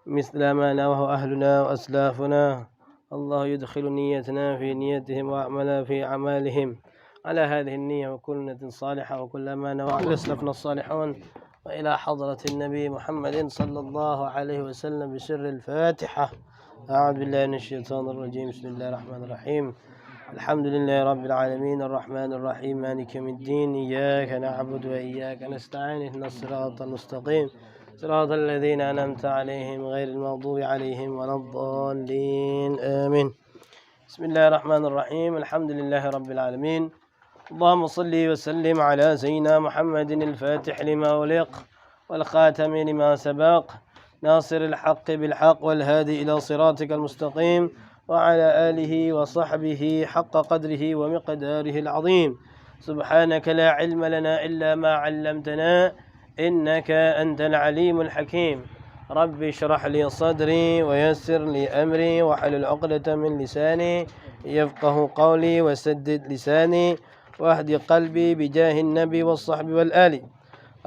مثل ما نواه أهلنا وأسلافنا. الله يدخل نيتنا في نيتهم وأعمالنا في أعمالهم على هذه النية، وكل نية صالحة وكل ما نوى أسلفنا الصالحون. وإلى حضرة النبي محمد صلى الله عليه وسلم بسر الفاتحة. أعوذ بالله من الشيطان الرجيم. بسم الله الرحمن الرحيم. الحمد لله رب العالمين الرحمن الرحيم مالك يوم الدين. إياك نعبد وإياك نستعين. اهدنا الصراط المستقيم صراط الذين أنعمت عليهم غير المغضوب عليهم ولا الضالين آمين. بسم الله الرحمن الرحيم. الحمد لله رب العالمين. اللهم صل وسلم على سيدنا محمد الفاتح لما أغلق والخاتم لما سبق ناصر الحق بالحق والهادي إلى صراطك المستقيم وعلى آله وصحبه حق قدره ومقداره العظيم. سبحانك لا علم لنا إلا ما علمتنا إنك أنت العليم الحكيم. رب اشرح لي صدري ويسر لي أمري واحلل عقدة من لساني يفقه قولي وسدد لساني واهد قلبي بجاه النبي والصحب والآل.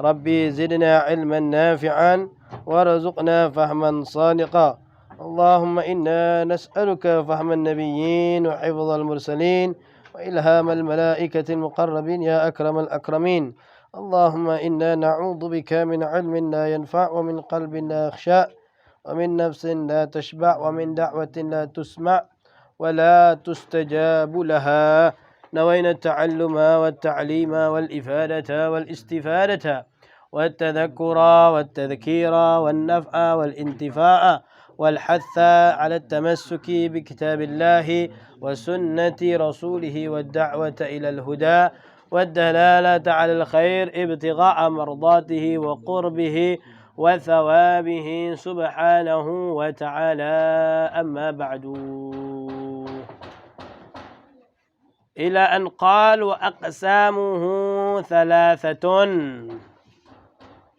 ربي زدنا علما نافعا وارزقنا فهما صادقا. اللهم إنا نسألك فهم النبيين وحفظ المرسلين وإلهام الملائكة المقربين يا أكرم الأكرمين. اللهم إنا نعوذ بك من علم لا ينفع ومن قلب لا يخشى ومن نفس لا تشبع ومن دعوة لا تسمع ولا تستجاب لها. نوينا التعلم والتعليم والإفادة والاستفادة والتذكر والتذكير والنفع والانتفاع والحث على التمسك بكتاب الله وسنة رسوله والدعوة إلى الهدى والدلالة على الخير ابتغاء مرضاته وقربه وثوابه سبحانه وتعالى. أما بعد، إلى أن قال وأقسامه ثلاثة.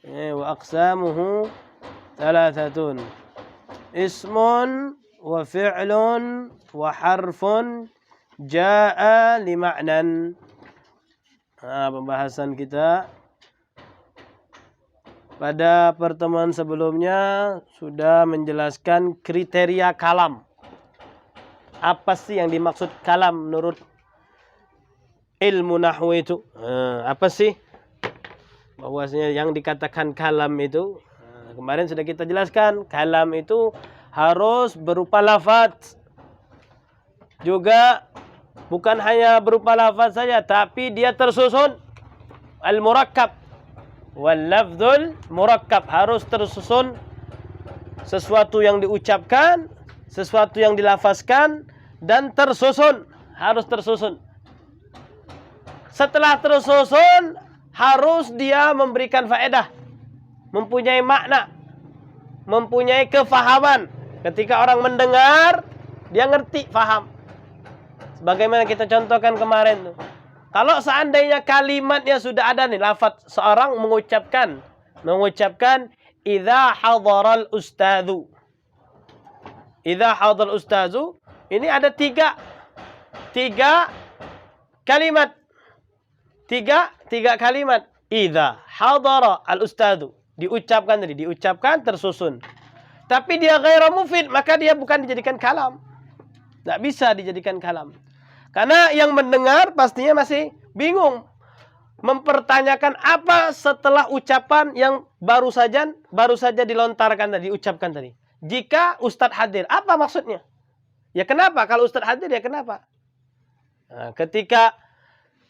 وأقسامه ثلاثة: اسم وفعل وحرف جاء لمعنى. Pembahasan kita pada pertemuan sebelumnya sudah menjelaskan kriteria kalam. Apa sih yang dimaksud kalam menurut ilmu nahwu itu? Apa sih? Bahwasanya yang dikatakan kalam itu, kemarin sudah kita jelaskan, kalam itu harus berupa lafaz. Juga bukan hanya berupa lafaz saja, tapi dia tersusun al-murakkab. Wal lafdzul murakkab, harus tersusun sesuatu yang diucapkan, sesuatu yang dilafazkan, dan tersusun, harus tersusun. Setelah tersusun, harus dia memberikan faedah, mempunyai makna, mempunyai kefahaman. Ketika orang mendengar, dia ngerti, faham. Sebagaimana kita contohkan kemarin tuh. Kalau seandainya kalimatnya sudah ada nih, lafaz seorang mengucapkan idza hadaral ustadzu. Idza hadaral ustadzu, ini ada tiga kalimat. Tiga kalimat. Idza hadara al ustadzu, diucapkan tersusun. Tapi dia ghairu mufid, maka dia bukan dijadikan kalam. Tidak bisa dijadikan kalam. Karena yang mendengar pastinya masih bingung, mempertanyakan apa setelah ucapan yang baru saja dilontarkan tadi, diucapkan tadi. Jika Ustadz hadir, apa maksudnya? Ya kenapa? Kalau Ustadz hadir, ya kenapa? Nah, ketika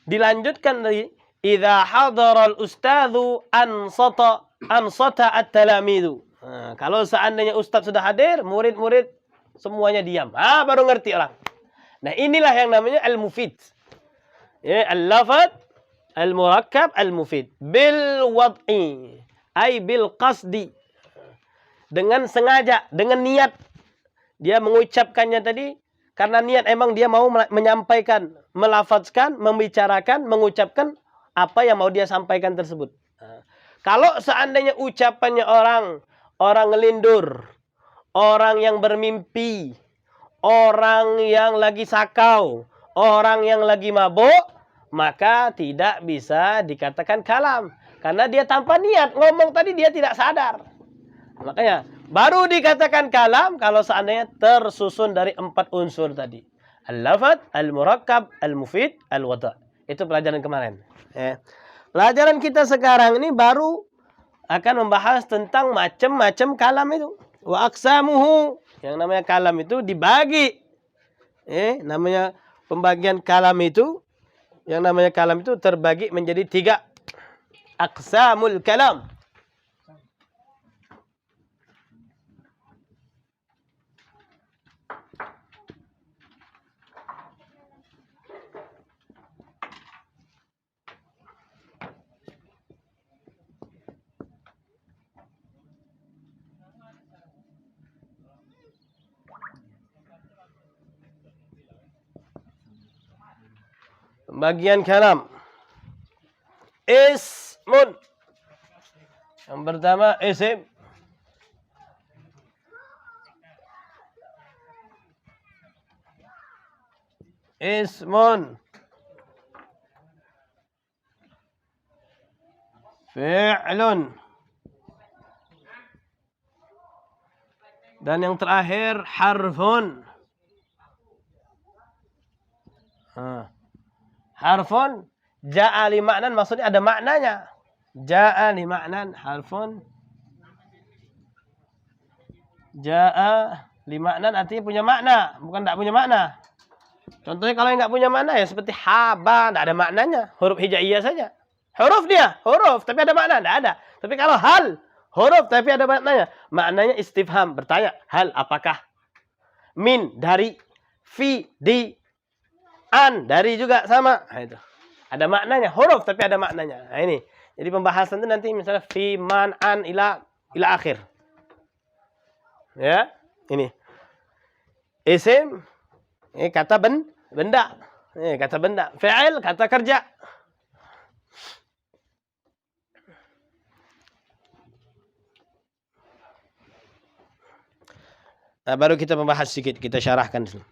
dilanjutkan dari idza hadaral ustadzu ansata at-talamidu. Nah, kalau seandainya Ustadz sudah hadir, murid-murid semuanya diam. Baru ngerti orang. Nah, inilah yang namanya al-mufid. Ya, al-lafaz al-murakkab al-mufid bil wad'i, ay bil qasdi. Dengan sengaja, dengan niat. Dia mengucapkannya tadi karena niat, emang dia mau menyampaikan, melafazkan, membicarakan, mengucapkan apa yang mau dia sampaikan tersebut. Nah, kalau seandainya ucapannya orang ngelindur, orang yang bermimpi, orang yang lagi sakau, orang yang lagi mabuk, maka tidak bisa dikatakan kalam. Karena dia tanpa niat, ngomong tadi dia tidak sadar. Makanya Baru dikatakan kalam kalau seandainya tersusun dari 4 unsur tadi. Al-lafad, al-murakkab, al-mufid, al-wada'. Itu pelajaran kemarin. Pelajaran kita sekarang ini baru akan membahas tentang macam-macam kalam itu. Wa aqsamuhu. Yang namanya kalam itu dibagi. Namanya pembagian kalam itu. Yang namanya kalam itu terbagi menjadi 3. Aqsamul kalam. Pembagian kalam. Ismun. Yang pertama isim. Ismun. Fi'lun. Dan yang terakhir harfun. Harfun ja'a li ma'nan, maksudnya ada maknanya. Ja'a li ma'nan harfun. Ja'a li ma'nan artinya punya makna, bukan tidak punya makna. Contohnya kalau yang nggak punya makna ya seperti haba, tidak ada maknanya, huruf hijaiyah saja. Huruf dia, huruf tapi ada makna, tidak ada. Tapi kalau hal, huruf tapi ada maknanya. Maknanya istifham, bertanya, hal apakah? Min dari, fi di, an dari juga sama. Nah, itu. Ada maknanya, huruf tapi ada maknanya. Nah, ini. Jadi pembahasan itu nanti misalnya fi, man, an, ila akhir. Ya, ini. Isim, kata benda. Kata benda. Fi'il, kata kerja. Nah, baru kita membahas sedikit, kita syarahkan dulu.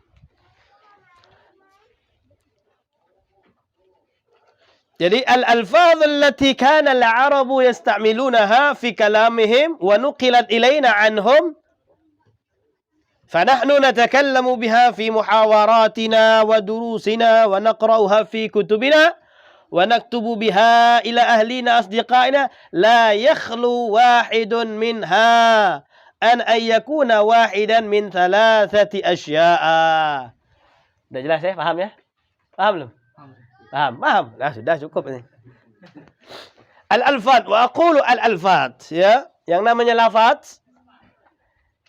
Jadi al-alfaz allati kana al-arabu yasta'milunaha fi kalamihim wa nuqilat ilayna anhum fanahnu natakallamu biha fi muhawaratina wa durusina wa naqra'uha fi kutubina wa naktubu biha ila ahlina asdiqaina la yakhlu wahidun minha an yakuna wahidan min thalathati asya'a. Udah jelas ya? Paham ya? Paham belum? Paham? Nah, sudah cukup ini. Al-alfat wa aqulu al-alfat, ya, yang namanya lafaz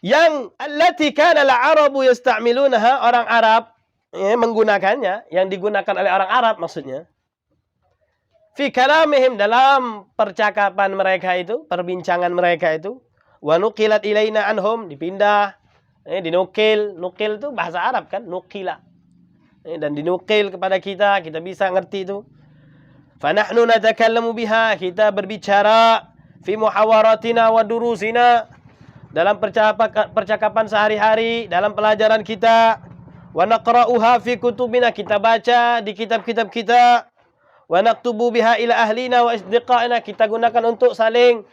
yang allati kana al-arabu yasta'milunaha, orang Arab menggunakannya, yang digunakan oleh orang Arab maksudnya. Fi kalamihim, dalam percakapan mereka itu, perbincangan mereka itu, wa nuqilat ilaina anhum, dipindah, dinukil. Nukil itu bahasa Arab kan, nukila. Dan dinukil kepada kita, kita bisa ngerti itu. Fanahnu natakallamu biha, kita berbicara fi muhawaratina wa durusina, dalam percakapan sehari-hari, dalam pelajaran kita. Wa naqra'uha fi kutubina, kita baca di kitab-kitab kita. Wa naktubu biha ila ahlina wa asdiqaina, kita gunakan untuk saling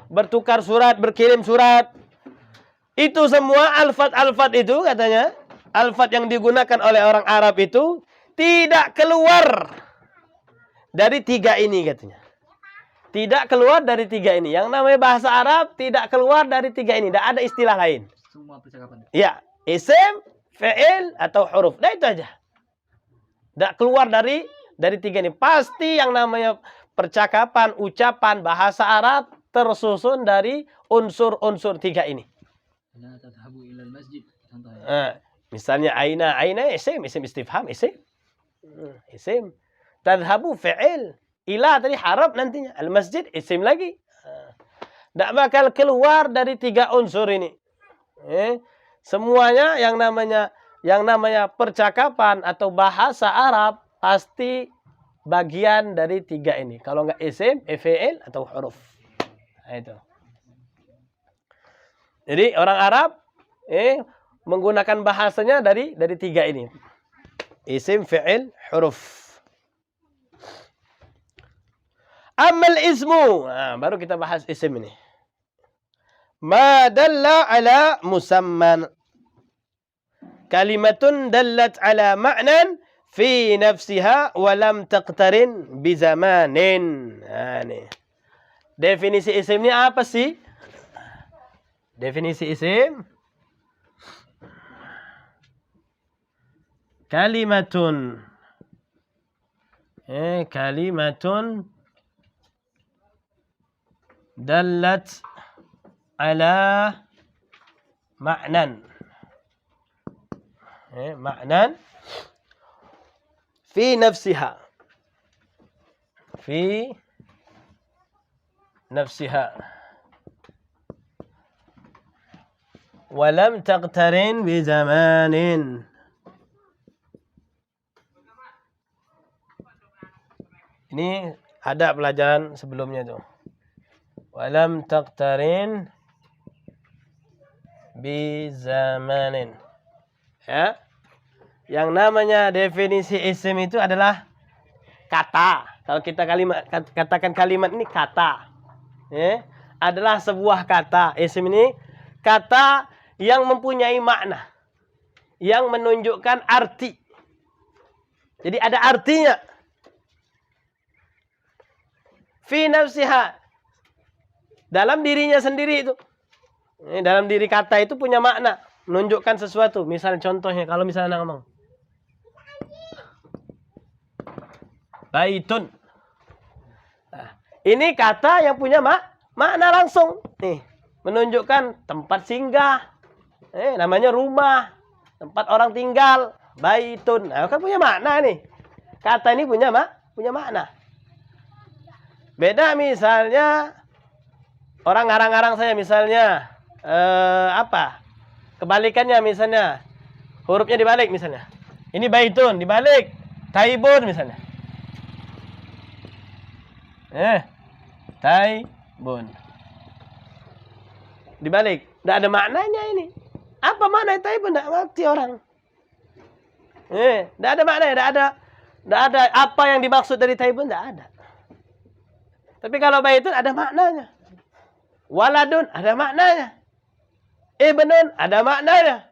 bertukar surat, berkirim surat. Itu semua alfat-alfat itu katanya, alfat yang digunakan oleh orang Arab itu tidak keluar dari 3 ini katanya. Tidak keluar dari 3 ini. Yang namanya bahasa Arab tidak keluar dari 3 ini. Tidak ada istilah lain. Semua percakapan. Ya, isim, fi'il atau huruf. Nah itu aja. Tidak keluar dari 3 ini. Pasti yang namanya percakapan, ucapan bahasa Arab tersusun dari unsur-unsur 3 ini. La tadhhabu ilal masjid, contohnya. Misalnya aina isim istifham, isim. Tadhhabu fi'il, ila tadi harap nantinya, al-masjid isim lagi. Tidak bakal keluar dari 3 unsur ini. Semuanya yang namanya percakapan atau bahasa Arab pasti bagian dari 3 ini. Kalau enggak isim, fi'il atau huruf. Nah, itu. Jadi orang Arab menggunakan bahasanya dari 3 ini. Isim, fi'il, huruf. Amal ismu. Nah, baru kita bahas isim ini. ma dalla ala musamman. Kalimatun dallat ala ma'nan fi nafsiha wa lam taqtarin bi zamanin. Nah, nih. Definisi isim ini apa sih? Definisi isim kalimatun kalimatun dallat ala ma'nan ma'nan fi nafsiha walam taqtarin bi zamanin. Ini ada pelajaran sebelumnya tuh. Walam taqtarin bi zamanin. Ya. Yang namanya definisi isim itu adalah kata. Kalau kita katakan kalimat ini kata. Ya. Adalah sebuah kata. Isim ini kata yang mempunyai makna. Yang menunjukkan arti. Jadi ada artinya. Fi nafsiha. Dalam dirinya sendiri itu. Dalam diri kata itu punya makna. Menunjukkan sesuatu. Misalnya contohnya. Kalau misalnya ngomong. Baitun. Nah, ini kata yang punya makna langsung. Nih. Menunjukkan tempat singgah. Namanya rumah. Tempat orang tinggal. Baitun. Nah, kan punya makna nih. Kata ini punya makna. Beda misalnya orang ngarang-ngarang saya misalnya apa? Kebalikannya misalnya hurufnya dibalik misalnya. Ini baitun dibalik taibun misalnya. Taibun. Dibalik, enggak ada maknanya ini. Apa makna taibun? Enggak ngerti orang. Enggak ada maknanya, enggak ada apa yang dimaksud dari taibun, enggak ada. Tapi kalau baitun ada maknanya. Waladun ada maknanya. Ibnun ada maknanya.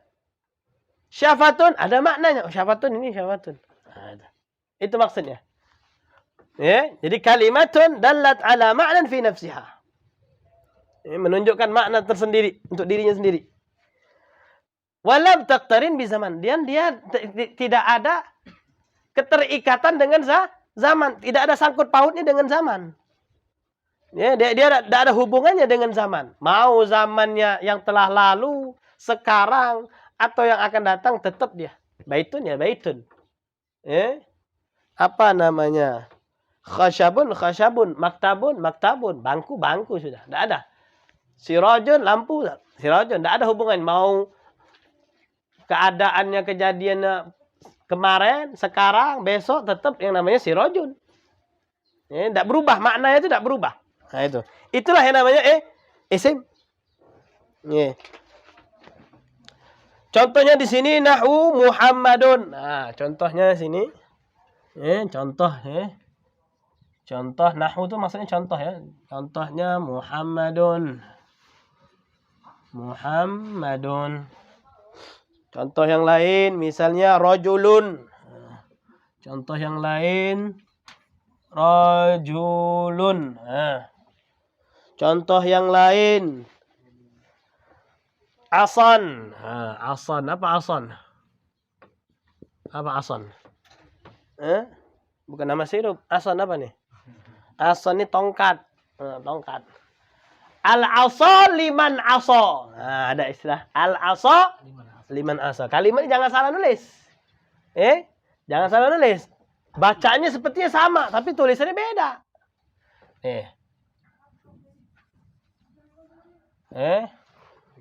Syafatun ada maknanya. Oh, syafatun ini syafatun. Itu maksudnya. Ya, jadi kalimatun dallat ala ma'nan fi nafsiha. Menunjukkan makna tersendiri untuk dirinya sendiri. Walam taqtarin bi zaman. Dia tidak ada keterikatan dengan zaman, tidak ada sangkut pautnya dengan zaman. Ya, dia tidak ada hubungannya dengan zaman. Mau zamannya yang telah lalu, sekarang, atau yang akan datang, tetap dia. Baitun ya baitun. Apa namanya? Khasyabun, khasyabun. Maktabun, maktabun. Bangku, bangku sudah. Tidak ada. Sirajun, lampu. Sirajun. Tidak ada hubungan. Mau keadaannya, kejadiannya kemarin, sekarang, besok, tetap yang namanya sirajun. Tidak berubah. Maknanya itu tidak berubah. Nah itu. Itulah yang namanya isim. Contohnya di sini nahwu Muhammadun. Nah, contohnya di sini. Contoh Contoh nahwu itu maksudnya contoh ya. Contohnya Muhammadun. Muhammadun. Contoh yang lain misalnya rajulun. Contoh yang lain rajulun. Contoh yang lain asan. Asan apa asan? Apa asan? Bukan nama sirup. Asan apa nih? Asan ini tongkat. Tongkat. Al-asa liman asa. Nah, ada istilah al-asa liman asa. Kalimat ini jangan salah nulis. Jangan salah nulis. Bacanya sepertinya sama, tapi tulisannya beda.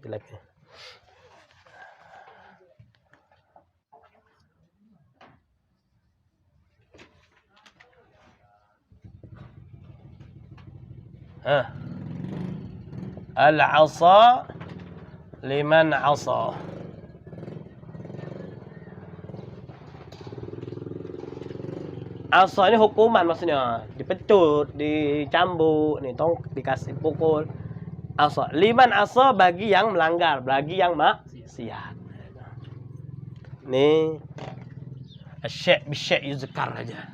Jeleknya. Al-asa liman asa. Asa ini hukuman maksudnya. Dipecut, dicambuk, nih dikasih pukul. asa. Liman asa bagi yang melanggar, bagi yang maksiat. Nih asy-syai' bisyai' yuzkar aja.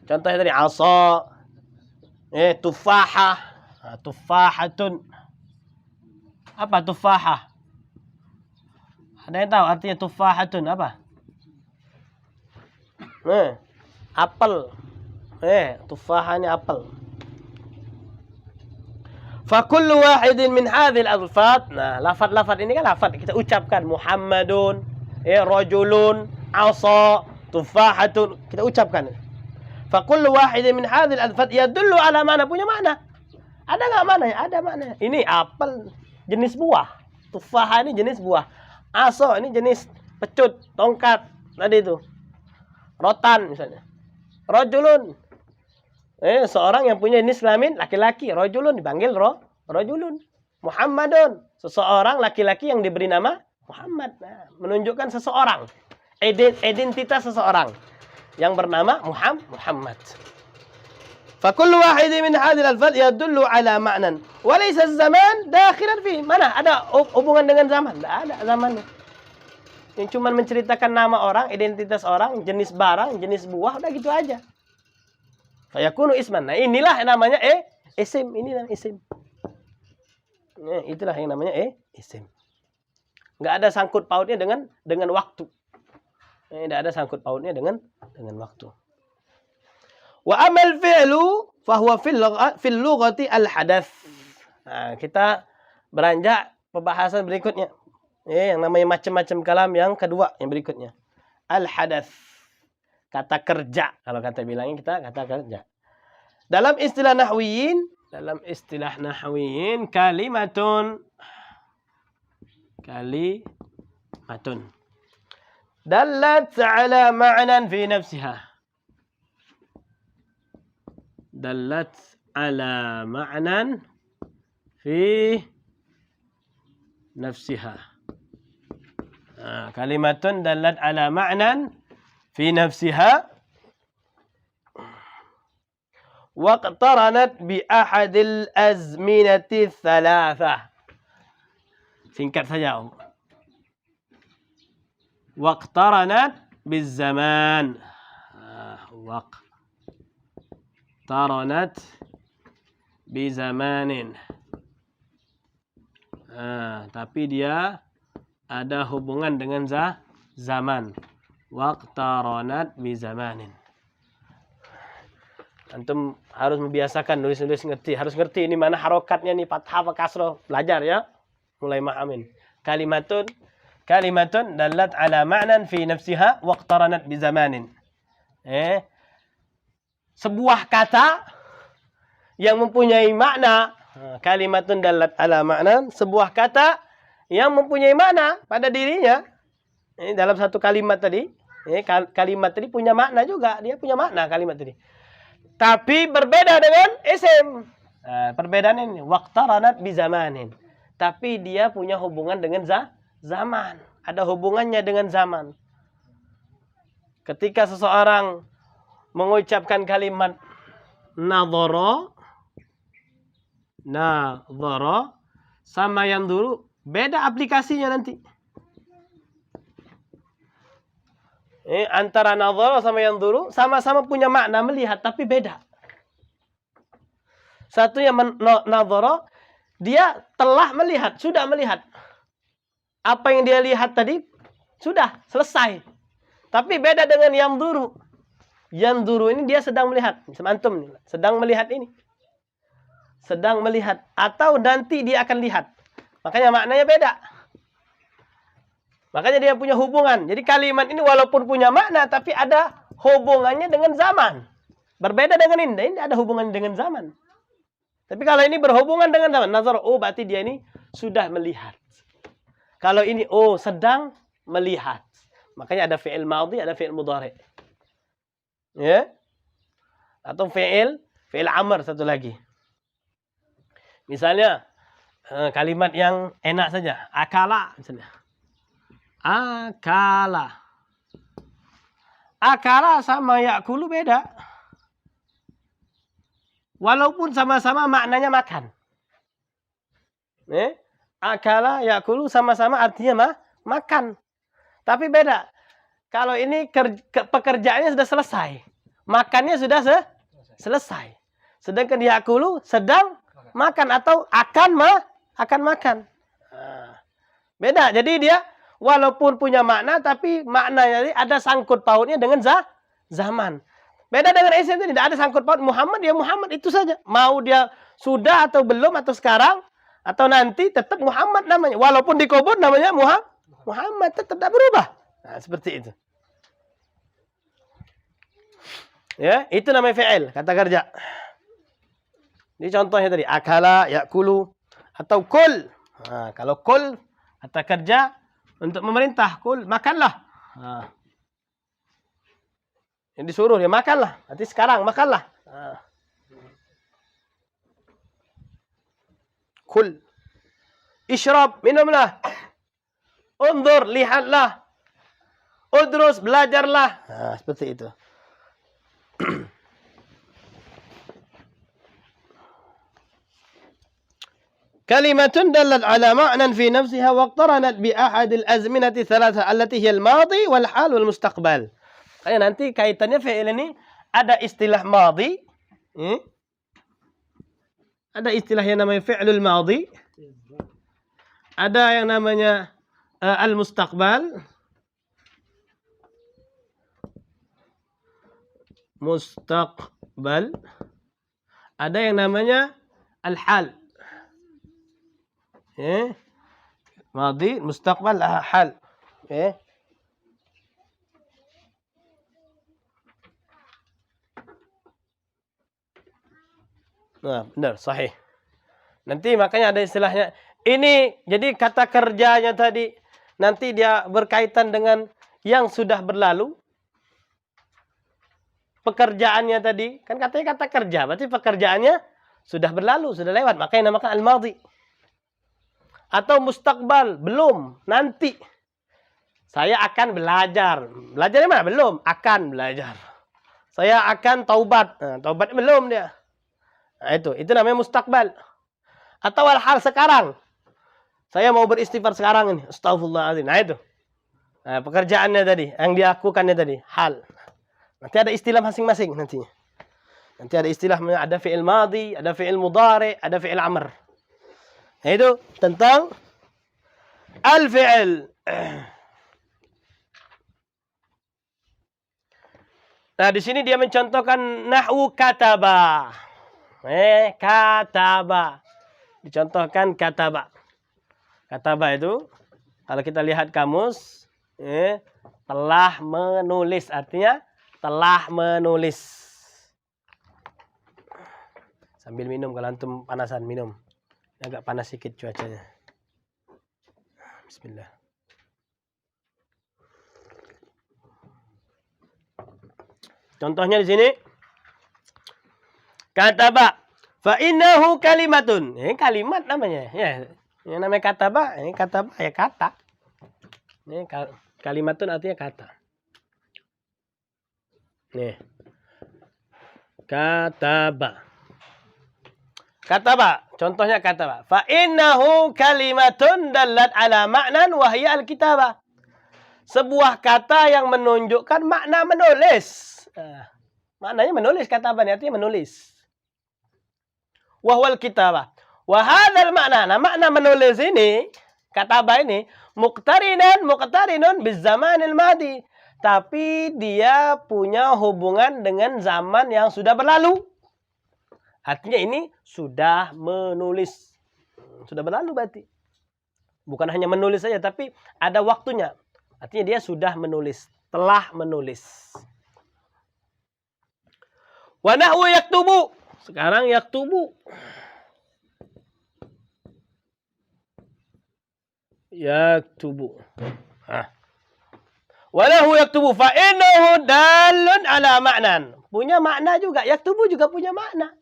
Contohnya tadi asa. Tufahah. Tufahatun. Apa tufahah? Ada yang tahu artinya tufahatun apa? Apel. Tufahah ini apel. Fa kullu wahidin min hadhil alfaz. Nah, lafaz-lafaz ini kan lafaz kita ucapkan Muhammadun, rajulun, asa, tufahatun, kita ucapkan. Fa kullu wahidin min hadhil alfaz yadullu ala mana, punya makna. Ada enggak maknanya? Ada maknanya. Ini apel, jenis buah. Tufahah ini jenis buah. Asa ini jenis pecut, tongkat tadi itu. Rotan misalnya. Rajulun. Seorang yang punya jenis kelamin laki-laki, rajulun dipanggil rajulun. Muhammadun, seseorang laki-laki yang diberi nama Muhammad. Nah, menunjukkan seseorang, identitas seseorang yang bernama Muhammad. Fa kullu wahidin min hadhil alfaz yadullu ala ma'nan wa laysa az-zaman dakhilan fi. Mana ada hubungan dengan zaman? Enggak ada zamannya. Yang cuma menceritakan nama orang, identitas orang, jenis barang, jenis buah, udah gitu aja. Fayakunu isman. Nah, inilah yang namanya isim. Ini namanya isim. Itulah yang namanya isim. Enggak ada sangkut pautnya dengan waktu. Tidak ada sangkut pautnya dengan waktu. Wa amal fi'lu fahuwa fil lughati al-hadath. Nah, kita beranjak pembahasan berikutnya. Yang namanya macam-macam kalam yang kedua, yang berikutnya. Al-hadath. Kata kerja. Kalau kata bilangnya kita kata kerja. Dalam istilah nahwiyin, kalimatun dallat ala ma'nan fi nafsiha. Dallat ala ma'nan fi nafsiha. Kalimatun dallat ala ma'nan fi nafsiha waqtaranat bi ahadil azminati thalatha. Singkat saja. Waqtaranat biz zaman. Waqtaranat bi zamanin. Tapi dia ada hubungan dengan zaman. Waqtaranat bi zamanin. Antum harus membiasakan nulis-nulis ngerti. Harus ngerti ini mana harokatnya nih, fathah apa kasroh. Belajar ya. Mulai mahamin. Kalimatun dallat ala ma'nan fi nafsiha waqtaranat bi zamanin. Sebuah kata yang mempunyai makna. Kalimatun dallat ala ma'nan. Sebuah kata yang mempunyai makna pada dirinya. Dalam satu kalimat tadi. Kalimat tadi punya makna juga. Dia punya makna kalimat tadi. Tapi berbeda dengan isim. Perbedaan ini. Waqtaranat bi zamanin. Tapi dia punya hubungan dengan zaman. Ada hubungannya dengan zaman. Ketika seseorang mengucapkan kalimat nadhara sama yang dulu, beda aplikasinya nanti. Antara nadhara sama yang dulu sama-sama punya makna melihat, tapi beda. Satunya nadhara, dia telah melihat, sudah melihat. Apa yang dia lihat tadi sudah selesai. Tapi beda dengan yang dulu. Yang dulu ini dia sedang melihat. Antum sedang melihat ini. Sedang melihat. Atau nanti dia akan lihat. Makanya maknanya beda. Makanya dia punya hubungan. Jadi kalimat ini walaupun punya makna, tapi ada hubungannya dengan zaman. Berbeda dengan ini ada hubungan dengan zaman. Tapi kalau ini berhubungan dengan zaman, nazar, berarti dia ini sudah melihat. Kalau ini, sedang melihat. Makanya ada fi'il madhi, ada fi'il mudhari. Ya? Atau fi'il amr satu lagi. Misalnya, kalimat yang enak saja. Akala, misalnya. Akala sama yakulu beda. Walaupun sama-sama maknanya makan. Akala, yakulu sama-sama artinya makan. Tapi beda. Kalau ini pekerjaannya sudah selesai. Makannya sudah selesai. Sedangkan yakulu sedang makan atau akan makan. Beda. Jadi dia walaupun punya makna, tapi maknanya ada sangkut pautnya dengan zaman. Beda dengan isim itu tidak ada sangkut paut. Muhammad ya Muhammad itu saja. Mau dia sudah atau belum atau sekarang atau nanti tetap Muhammad namanya. Walaupun dikubur namanya Muhammad tetap tidak berubah. Nah, seperti itu. Ya, itu namanya fi'il, kata kerja. Ini contohnya tadi, akala, yakulu atau kul. Nah, kalau kul kata kerja untuk memerintah, kul makanlah. Nah. Yang disuruh dia makanlah. Nanti sekarang makanlah. Kul. Isyrab, minumlah. Undur, lihatlah. Udrus, belajarlah. Nah, seperti itu. Kalimatun dallat ala ma'nan fi nafsiha waqtaranat bi ahad al-azminati thalatha allati hiya al-madi wal hal wal mustaqbal. Kayak nanti kaitannya fi'il ini ada istilah madi. Ada istilah yang namanya fi'lul madi. Ada yang namanya al-mustaqbal. Mustaqbal. Ada yang namanya al-hal. Madi, mustaqbal, hal. Nah, benar, sahih. Nanti makanya ada istilahnya. Ini jadi kata kerjanya tadi nanti dia berkaitan dengan yang sudah berlalu. Pekerjaannya tadi kan katanya kata kerja, berarti pekerjaannya sudah berlalu, sudah lewat, makanya namakan al-madhi. Atau mustaqbal, belum, nanti. Saya akan belajar. Belajarnya mana? Belum, akan belajar. Saya akan taubat. Nah, taubat belum dia. Nah, itu namanya mustaqbal. Atau hal sekarang. Saya mau beristighfar sekarang ini. Astagfirullahaladzim. Nah, itu. Nah, pekerjaannya tadi, yang dilakukannya tadi, hal. Nanti ada istilah masing-masing nantinya. Nanti ada istilah, ada fi'il madhi, ada fi'il mudhari, ada fi'il amr. Nah, itu tentang al-fi'il. Nah, di sini dia mencontohkan nahwu kataba. Kataba. Dicontohkan kataba. Kataba itu, kalau kita lihat kamus, telah menulis. Artinya, telah menulis. Sambil minum, kalau antum panasan, minum. Agak panas sedikit cuacanya. Bismillah. Contohnya di sini. Kataba. Fa innahu kalimatun. Ini kalimat namanya. Ya, yang namanya kataba, ini kataba ya kata. Ini kalimatun artinya kata. Nih. Kataba. Kataba, contohnya kataba. Fa innahu kalimatun dallat ala ma'nan wa hiya al-kitabah. Sebuah kata yang menunjukkan makna menulis. Maknanya menulis, kataba artinya menulis. Wa huwal kitabah. Wa hadzal makna. Nah, makna menulis ini, kataba ini muqtarinun bizamanil madi. Tapi dia punya hubungan dengan zaman yang sudah berlalu. Artinya ini sudah menulis. Sudah berlalu berarti. Bukan hanya menulis saja, tapi ada waktunya. Artinya dia sudah menulis. Telah menulis. Wa nahwu yaktubu. Sekarang yaktubu. Yaktubu. Wa nahwu yaktubu. Fa innahu dalun ala ma'nan. Punya makna juga. Yaktubu juga punya makna.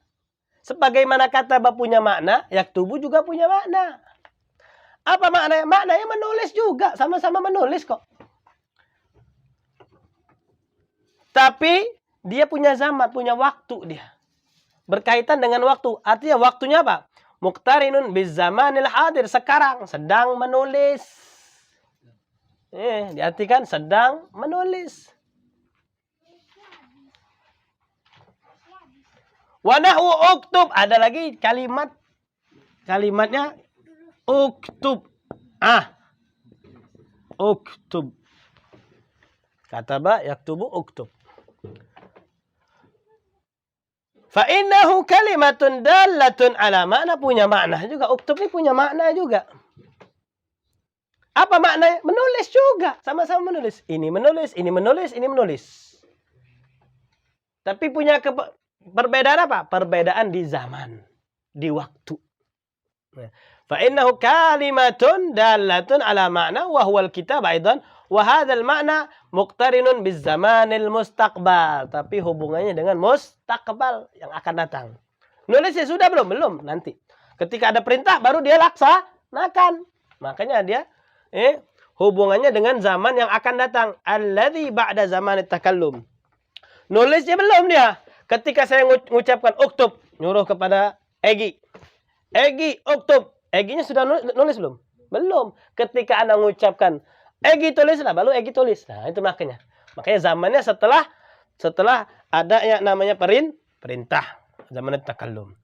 Sebagaimana kata punya makna, yaktubu juga punya makna. Apa maknanya? Maknanya menulis juga. Sama-sama menulis kok. Tapi dia punya zaman, punya waktu dia. berkaitan dengan waktu. Artinya waktunya apa? Muqtarinun bizamanil hadir. Sekarang sedang menulis. Diartikan sedang menulis. Wa nahwu uktub. Ada lagi kalimat. Kalimatnya uktub. Uktub. Kataba yaktubu uktub. Fa innahu kalimatun dalatun ala makna, punya makna juga. Uktub ini punya makna juga. Apa maknanya? Menulis juga. Sama-sama menulis. Ini menulis, ini menulis, ini menulis. Tapi punya perbedaan apa? Perbedaan di zaman, di waktu. Fa innahu kalimatun dalatun ala makna wa huwa al-kitab aidan. Wa hadzal makna muqtarinun bizamanil mustaqbal. Tapi hubungannya dengan mustaqbal yang akan datang. Nulisnya sudah belum? Belum, nanti. Ketika ada perintah baru dia laksanakan. Makanya dia hubungannya dengan zaman yang akan datang. Alladzi ba'da zamanit takallum. Nulisnya belum dia. Ketika saya mengucapkan uktub, nyuruh kepada Egi. Egi uktub. Eginya sudah nulis belum? Belum. Ketika Anda mengucapkan Egi tulislah, baru Egi tulis. Nah, itu makanya. Makanya zamannya setelah ada yang namanya perintah. Zaman takallum.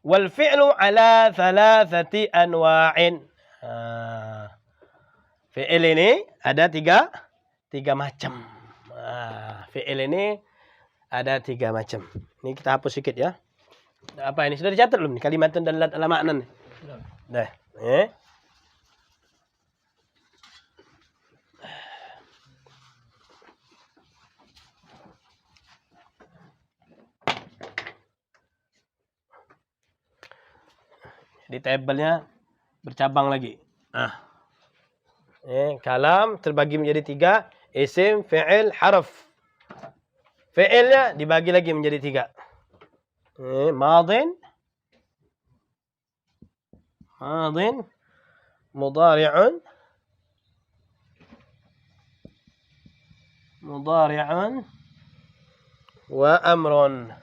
Wal fi'lu ala thalathati anwa'in. Fi'il ini ada tiga macam. Fi'il ini ada 3 macam. Ini kita hapus sedikit ya. Apa ini? Sudah dicatat belum nih? Kalimatun dalat ala maknan. Dah. Di tabelnya bercabang lagi. Kalam terbagi menjadi 3. Isim, fi'il, harf. Fi'ilnya dibagi lagi menjadi 3. Madin, mudari'un, wa amrun.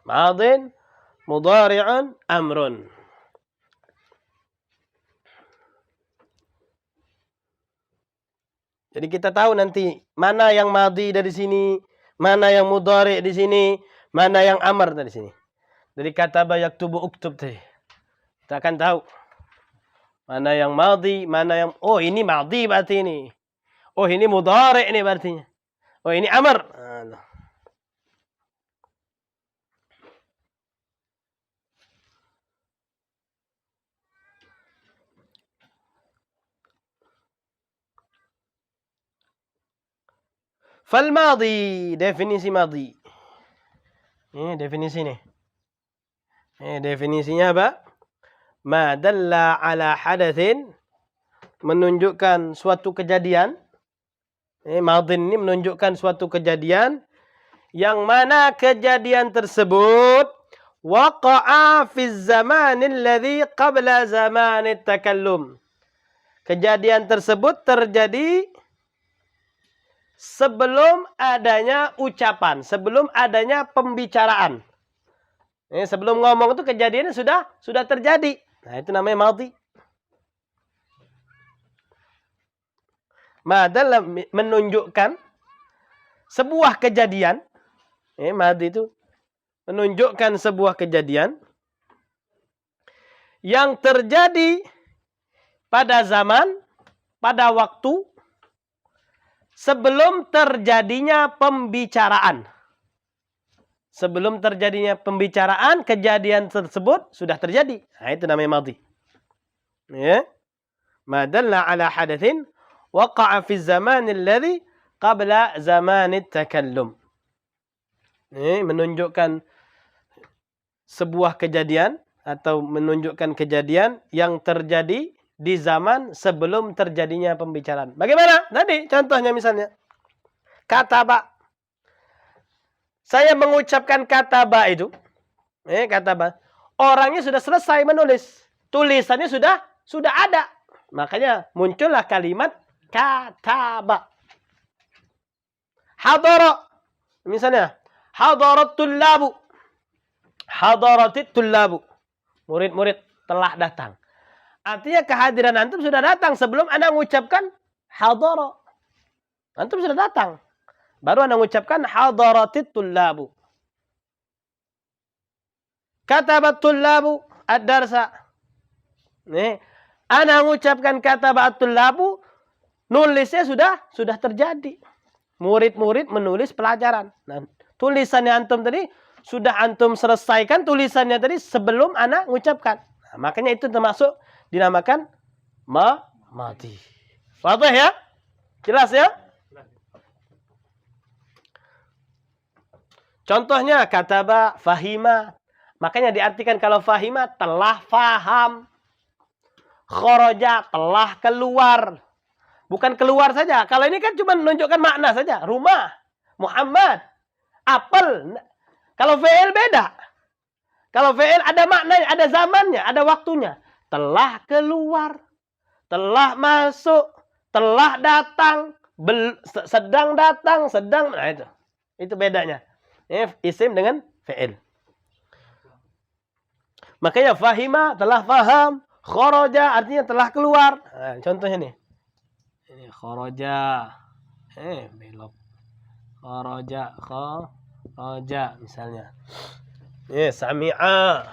Madin, mudari'un, amrun. Jadi kita tahu nanti mana yang madhi dari sini, mana yang mudhari di sini, mana yang amr dari sini. Dari kata yaktubu uktub tadi. Kita akan tahu mana yang madhi, mana yang ini madhi berarti ini. Oh, ini mudhari ini berarti. Oh, ini amr. Fal madhi, definisi madhi. Ini definisi nih. Definisinya apa? Ma dalla ala hadatsin, menunjukkan suatu kejadian. Madhin ini menunjukkan suatu kejadian yang mana kejadian tersebut waqa'a fi zamanil ladzi qabla zamanit takallum. Kejadian tersebut terjadi sebelum adanya ucapan, sebelum adanya pembicaraan. Sebelum ngomong itu kejadiannya sudah terjadi. Nah, itu namanya madhi. Madalla menunjukkan sebuah kejadian. Madhi itu menunjukkan sebuah kejadian yang terjadi pada zaman, pada waktu sebelum terjadinya pembicaraan. Sebelum terjadinya pembicaraan, kejadian tersebut sudah terjadi. Nah, itu namanya madhi. Ma dalla ala hadatsin waqa'a fi zamanil ladzi qabla zamanit takallum. Menunjukkan sebuah kejadian atau menunjukkan kejadian yang terjadi di zaman sebelum terjadinya pembicaraan. Bagaimana? Tadi contohnya misalnya. Kataba. Saya mengucapkan kataba itu. Kataba. Orangnya sudah selesai menulis. Tulisannya sudah ada. Makanya muncullah kalimat kataba. Hadara. Misalnya, hadarat tullabu. Hadaratit tullabu. Murid-murid telah datang. Artinya kehadiran antum sudah datang sebelum anda mengucapkan hadara. Antum sudah datang. Baru anda mengucapkan hadaratit tullabu. Katabat tullabu ad-darsa. Nih, anda mengucapkan katabat tullabu, nulisnya sudah terjadi. Murid-murid menulis pelajaran. Nah, tulisannya antum tadi sudah antum selesaikan tulisannya tadi sebelum anak mengucapkan. Nah, makanya itu termasuk dinamakan mati. Wadah ya? Jelas ya? Contohnya kataba, fahima. Makanya diartikan kalau fahima telah faham. Kharaja telah keluar. Bukan keluar saja. Kalau ini kan cuma menunjukkan makna saja. Rumah, Muhammad, apel. Kalau fi'il beda. Kalau fi'il ada maknanya, ada zamannya, ada waktunya. Telah keluar, telah masuk, telah datang, sedang datang, sedang. Nah itu bedanya. Isim dengan fi'il. Makanya fahima telah faham, kharaja artinya telah keluar. Nah, contohnya nih. Ini kharaja. Belok. Kharaja misalnya. Sami'a.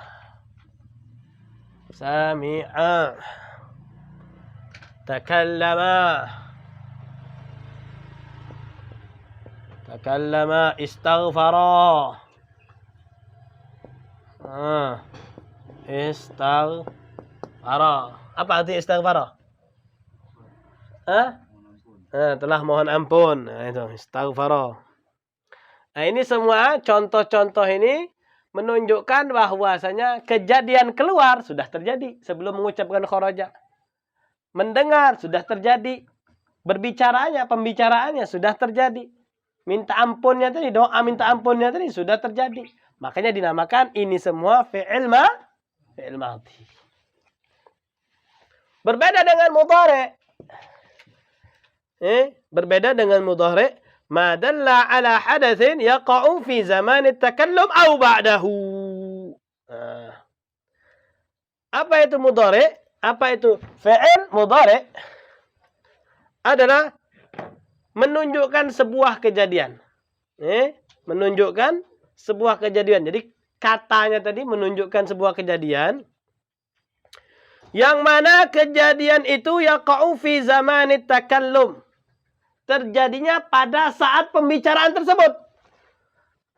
Takallama istaghfara. Istaghfara. Apa arti istaghfara? Telah mohon ampun. Nah, itu istaghfara. Nah, ini semua contoh-contoh ini menunjukkan bahwasanya kejadian keluar sudah terjadi sebelum mengucapkan kharaja. Mendengar sudah terjadi. Pembicaraannya sudah terjadi. Minta ampunnya tadi, doa minta ampunnya tadi sudah terjadi. Makanya dinamakan ini semua fi'il madhi. Berbeda dengan mudhari'. Berbeda dengan mudhari'. Ma dalla ala hadatsin yaqa'u fi zaman at-takallum aw ba'dahu. Apa itu mudhari'? Apa itu fi'il mudhari'? Adalah menunjukkan sebuah kejadian. Menunjukkan sebuah kejadian. Jadi katanya tadi menunjukkan sebuah kejadian. Yang mana kejadian itu yaqa'u fi zamanit takallum. Terjadinya pada saat pembicaraan tersebut.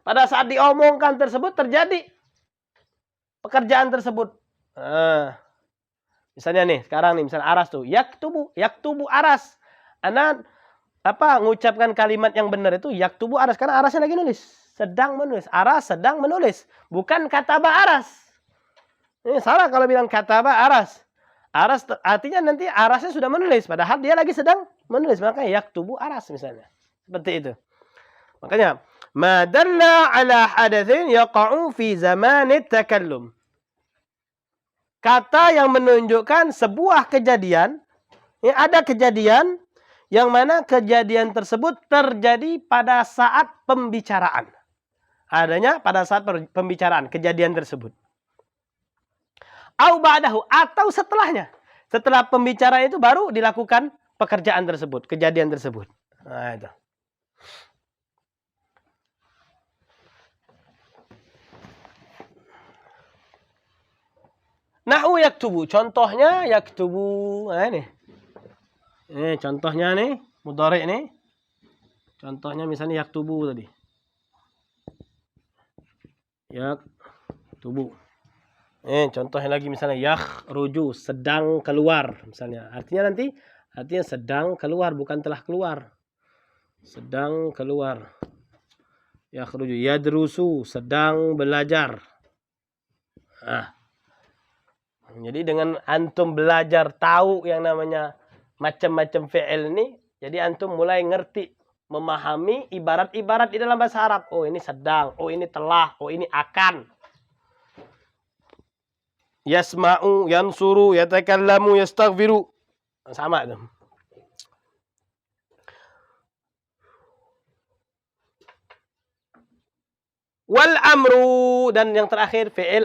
Pada saat diomongkan tersebut terjadi pekerjaan tersebut. Misalnya nih, sekarang nih misalnya aras tuh, yaktubu aras. Anak mengucapkan kalimat yang benar itu yaktubu aras karena arasnya lagi nulis, sedang menulis. Aras sedang menulis, bukan kataba aras. Ini salah kalau bilang kataba aras. Aras artinya nanti arasnya sudah menulis padahal dia lagi sedang menulis, makanya yaktubu aras misalnya. Seperti itu. Makanya ma dalla ala hadatsin yaqa'u fi zamanit takallum. Kata yang menunjukkan sebuah kejadian, ada kejadian yang mana kejadian tersebut terjadi pada saat pembicaraan. Adanya pada saat pembicaraan kejadian tersebut. Au ba'dahu atau setelahnya. Setelah pembicaraan itu baru dilakukan pekerjaan tersebut, kejadian tersebut. Nah, itu. Nahu yaktubu, contohnya yaktubu. Nah, ini. Ini contohnya nih, mudhari' nih. Contohnya misalnya yaktubu tadi. Yaktubu. Contohnya lagi misalnya yakhruju, sedang keluar misalnya. Artinya sedang keluar bukan telah keluar. Sedang keluar. Yakhruju, yadrusu, sedang belajar. Jadi dengan antum belajar tahu yang namanya macam-macam fi'il ini, jadi antum mulai ngerti, memahami ibarat-ibarat di dalam bahasa Arab. Oh, ini sedang, oh ini telah, oh ini akan. Yasma'u, yansuru, yatakallamu, yastaghfiru. Sama itu. Wal amru, dan yang terakhir fi'il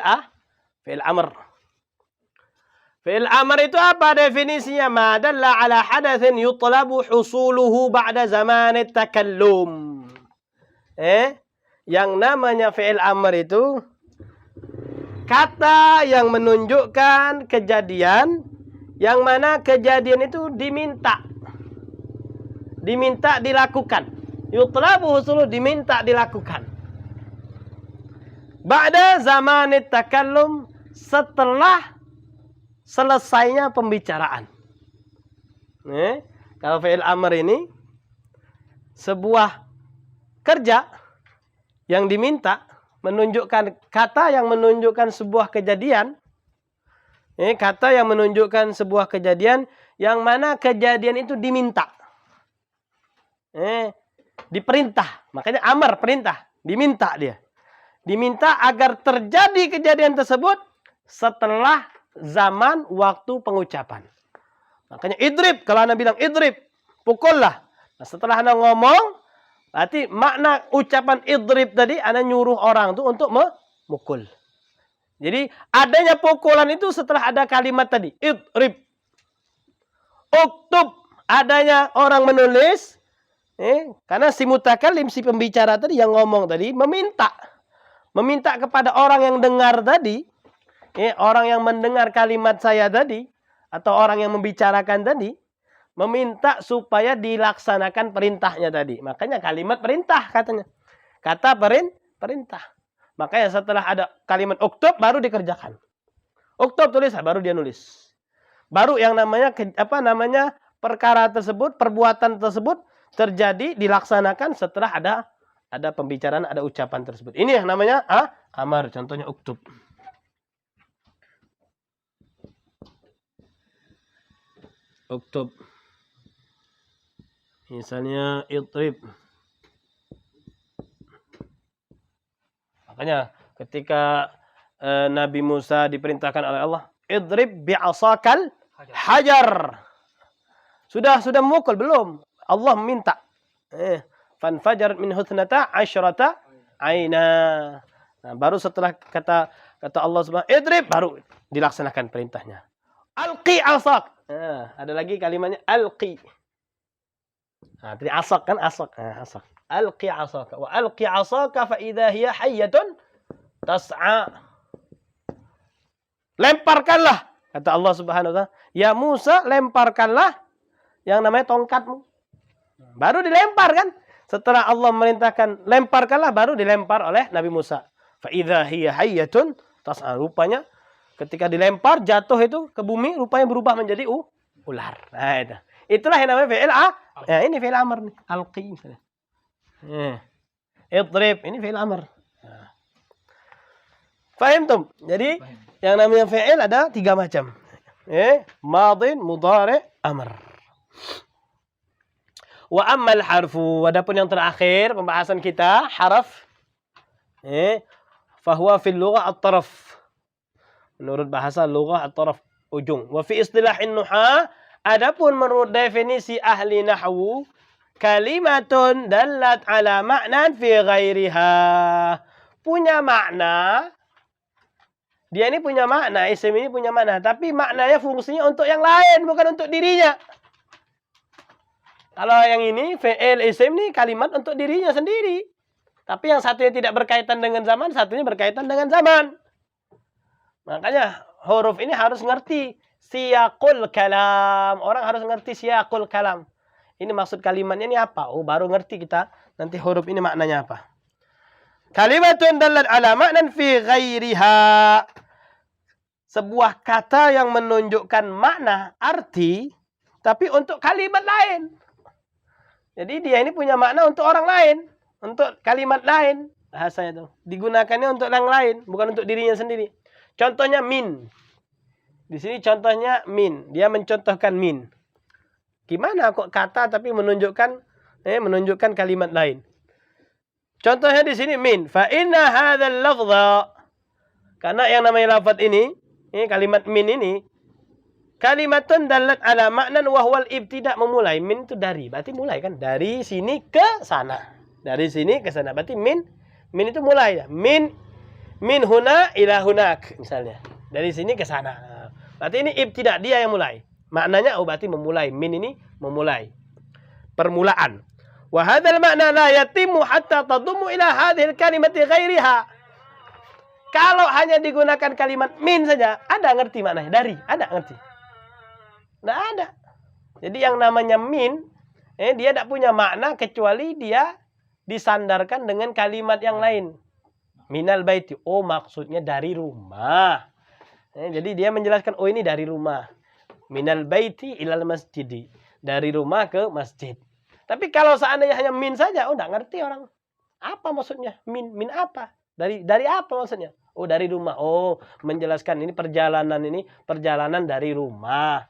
amr. Fi'il amr itu apa definisinya? Ma dalla ala hadatsin yutlabu husuluhu ba'da zaman takallum. Yang namanya fi'il amr itu kata yang menunjukkan kejadian yang mana kejadian itu diminta dilakukan. Yutlabu husuluhu, diminta dilakukan. Ba'da zaman takallum, setelah selesainya pembicaraan. Kalau fi'il amr ini sebuah kerja yang diminta, menunjukkan kata yang menunjukkan sebuah kejadian. Kata yang menunjukkan sebuah kejadian yang mana kejadian itu diminta. Diperintah. Makanya amr, perintah. Diminta dia. Diminta agar terjadi kejadian tersebut setelah zaman waktu pengucapan. Makanya idrib, kalau Anda bilang idrib, pukullah. Nah, setelah Anda ngomong, berarti makna ucapan idrib tadi Anda nyuruh orang itu untuk memukul. Jadi adanya pukulan itu setelah ada kalimat tadi, idrib. Uktub, adanya orang menulis, karena si mutakallim, si pembicara tadi yang ngomong tadi meminta kepada orang yang dengar tadi, orang yang mendengar kalimat saya tadi, atau orang yang membicarakan tadi, meminta supaya dilaksanakan perintahnya tadi. Makanya kalimat perintah katanya. Kata perintah. Makanya setelah ada kalimat uktub baru dikerjakan. Uktub tulis, baru dia nulis. Baru yang namanya perkara tersebut, perbuatan tersebut terjadi, dilaksanakan setelah ada pembicaraan, ada ucapan tersebut. Ini yang namanya amar, contohnya uktub. Uktub. Misalnya idrib. Makanya ketika Nabi Musa diperintahkan oleh Allah, idrib bi'asakal hajar. Sudah memukul belum? Allah meminta. Fanfajarat min huthnata asyrata aina. Nah, baru setelah kata Allah Subhanahu idrib, baru dilaksanakan perintahnya. Alqi asak. Nah, ada lagi kalimatnya alqi. Nah, tadi asak kan asak. Nah, asak. Alqi asaka wa alqi asaka fa idza hiya hayyatun tas'a. Lemparkanlah, kata Allah Subhanahu wa taala. Ya Musa, lemparkanlah yang namanya tongkatmu. Baru dilempar kan? Setelah Allah merintahkan lemparkanlah, baru dilempar oleh Nabi Musa. Fa idza hiya hayyatun tas'a. Rupanya ketika dilempar jatuh itu ke bumi, rupanya berubah menjadi ular. Nah, itu. Itulah yang namanya fi'il ya, ini fi'il amr nih, alqi misalnya. Idrib, ini fi'il amr. Fahimtum? Jadi yang namanya fi'il ada 3 macam. Madin, mudhari', amr. Wa ammal harfu, adapun yang terakhir pembahasan kita, haraf. Fahuwa fil lughah at-taraf. Menurut bahasa lughah at-taraf, ujung. Wa fi istilahin nuha, adapun menurut definisi ahli nahwu, kalimatun dallat ala ma'nan fi ghairiha. Punya makna. Dia ini punya makna, isim ini punya makna, tapi maknanya fungsinya untuk yang lain, bukan untuk dirinya. Kalau yang ini fi'il isim ini kalimat untuk dirinya sendiri. Tapi yang satunya tidak berkaitan dengan zaman, satunya berkaitan dengan zaman. Makanya huruf ini harus ngerti siyaqul kalam. Orang harus ngerti siyaqul kalam. Ini maksud kalimatnya ini apa? Oh, baru ngerti kita nanti huruf ini maknanya apa. Kalimatun dallat ala ma'nan fi ghairiha. Sebuah kata yang menunjukkan makna, arti, tapi untuk kalimat lain. Jadi dia ini punya makna untuk orang lain, untuk kalimat lain. Bahasanya itu digunakannya untuk yang lain, bukan untuk dirinya sendiri. Contohnya min. Di sini contohnya min. Dia mencontohkan min. Gimana kok kata tapi menunjukkan kalimat lain. Contohnya di sini min. Fa inna hadzal lafdha. Karena yang namanya lafaz ini kalimat min ini kalimatun dallat ala ma'nan wa huwal ibtida, memulai. Min itu dari, berarti mulai kan? Dari sini ke sana. Dari sini ke sana. Berarti min Min itu mulai ya. Min huna ila hunak misalnya. Dari sini ke sana. Berarti ini ibtida, dia yang mulai. Maknanya berarti memulai. Min ini memulai. Permulaan. Wa hadzal makna la yatimmu hatta tadummu ila hadhil kalimati ghairiha. Kalau hanya digunakan kalimat min saja, ada ngerti maknanya? Dari, ada ngerti? Nggak ada. Jadi yang namanya min, dia tidak punya makna kecuali dia disandarkan dengan kalimat yang lain. Minal baiti. Oh, maksudnya dari rumah. Jadi dia menjelaskan, oh ini dari rumah. Minal baiti ilal masjidi. Dari rumah ke masjid. Tapi kalau seandainya hanya min saja, oh enggak ngerti orang. Apa maksudnya? Min apa? Dari apa maksudnya? Oh, dari rumah. Oh, menjelaskan ini perjalanan dari rumah.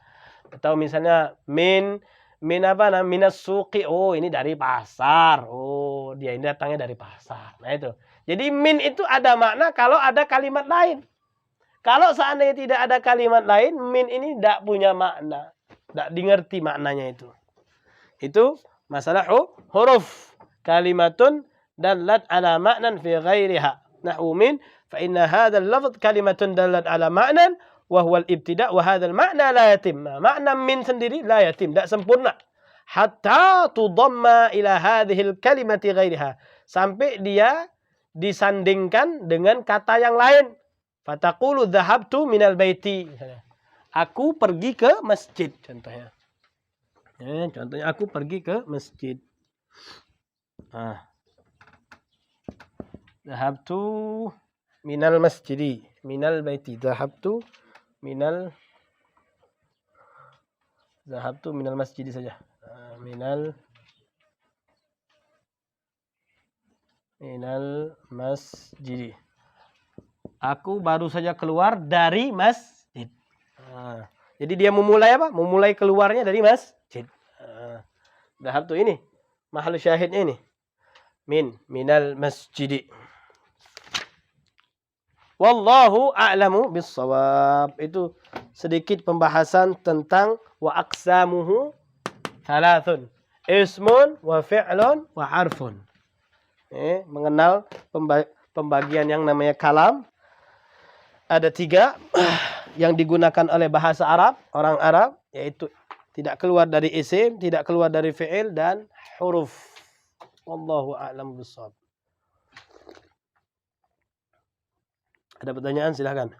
Atau misalnya min apa namanya? Minas suqi. Oh, ini dari pasar. Oh, dia ini datangnya dari pasar. Nah, itu. Jadi min itu ada makna kalau ada kalimat lain. Kalau seandainya tidak ada kalimat lain, min ini tidak punya makna. Tidak dimengerti maknanya itu. Itu masalah huruf. Kalimatun dallat ala ma'nan fi ghairiha. Nahwu min, fa inna hadzal lafz kalimatun dallat ala ma'nan wa huwa al-ibtida' wa hadzal ma'na la yatim. Makna min sendiri la yatim, tidak sempurna. Hatta tudamma ila hadhil kalimati ghairiha. Sampai dia disandingkan dengan kata yang lain. Fataqulu dhahabtu minal baiti. Aku pergi ke masjid contohnya. Contohnya aku pergi ke masjid. Dhahabtu minal masjidi. Minal baiti. Dhahabtu minal masjidi saja. Minal masjidi. Aku baru saja keluar dari masjid. Jadi dia memulai apa? Memulai keluarnya dari masjid. Dhahabtu ini. Mahal syahidnya ini. Minal masjidi. Wallahu a'lamu bis-shawab. Itu sedikit pembahasan tentang wa aqsamuhu thalathun. Ismun wa fi'lun wa harfun. Mengenal pembagian yang namanya kalam. Ada 3 yang digunakan oleh bahasa Arab, orang Arab, yaitu tidak keluar dari isim, tidak keluar dari fi'il, dan huruf. Wallahu a'lam bishawab. Ada pertanyaan? Silakan.